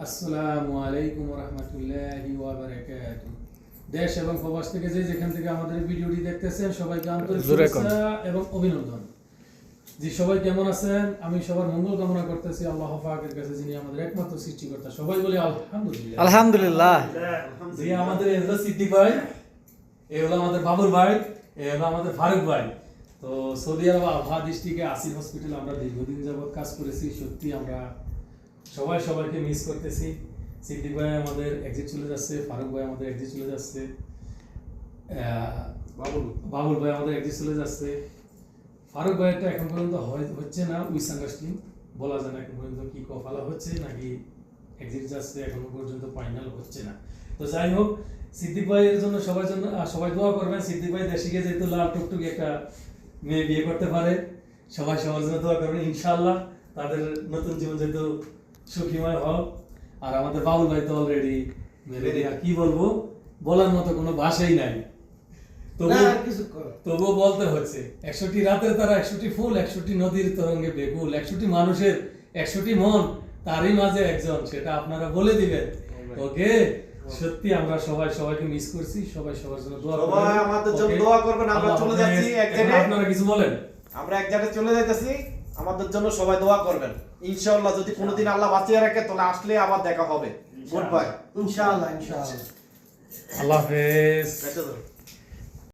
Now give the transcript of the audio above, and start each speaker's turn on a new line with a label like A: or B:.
A: আসসালামু আলাইকুম ওয়া রাহমাতুল্লাহি ওয়া বারাকাতুহু। দেশ এবং প্রবাস থেকে যেখান থেকে আমাদের ভিডিওটি দেখতেছেন সবাইকে আন্তরিক শুভেচ্ছা এবং অভিনন্দন। জি, সবাই কেমন আছেন? আমি সবার মঙ্গল কামনা করতেছি আল্লাহ পাকের কাছে, যিনি আমাদের একমাত্র সৃষ্টিকর্তা। সবাই বলি আলহামদুলিল্লাহ।
B: আলহামদুলিল্লাহ।
A: জি, আমাদের এই হলো সিদ্দিক ভাই, এই হলো আমাদের বাবুল ভাই, এই হলো আমাদের ফারুক ভাই। তো সৌদি আরব আবহা ডিস্ট্রিক্টে আসির হসপিটালে আমরা দীর্ঘদিন যাবত কাজ করেছি। সত্যি আমরা সবাইকে মিস করতেছি। সিদ্দিক ভাই আমাদের এক্সিট চলে যাচ্ছে, ফারুক ভাই আমাদের এক্সিট চলে যাচ্ছে, বাবুল ভাই আমাদের এক্সিট চলে যাচ্ছে। ফারুক ভাইটা এখন পর্যন্ত হচ্ছে না, উইস আন্ডারস্ট্যান্ডিং বলা যায় না এখন পর্যন্ত কি কফালা হচ্ছে নাকি এক্সিট যাচ্ছে, এখনো পর্যন্ত ফাইনাল হচ্ছে না। তো যাই হোক, সিদ্দিক ভাইয়ের জন্য সবাই দোয়া করবেন। সিদ্দিক ভাই দেশে গিয়ে যেহেতু লাল টুকটুকি একটা মেয়ে বিয়ে করতে পারে, সবাই সবার জন্য দোয়া করবেন ইনশাআল্লাহ। তাদের নতুন জীবন যেহেতু সুখীময় হোক। আর আমাদের বাবুল ভাই তো অলরেডি কি বলবো, বলার মতো কোনো ভাষাই নাই। তবুও বলতে হচ্ছে 100টি রাতের তারা, 100টি ফুল, 100টি নদীর তরঙ্গে বেকুল, 100টি মানুষের 100টি মন, তারই মাঝে একজন, সেটা আপনারা বলে দিবেন। ওকে, সত্যি আমরা সবাইকে মিস করছি। সবাই সবার জন্য দোয়া করবেন,
C: সবাই আমাদের জন্য দোয়া করবেন। আমরা চলে যাচ্ছি এক জায়গায়,
A: আপনারা কিছু বলেন।
C: আমরা এক জায়গায় চলে যাইতেছি, আমাদের জন্য সবাই দোয়া করবেন। ইনশাআল্লাহ যদি কোনোদিন আল্লাহ বাঁচিয়ে রাখে তাহলে আসলে আবার দেখা হবে। Good bye.
B: ইনশাআল্লাহ।
A: আল্লাহ হাফেজ।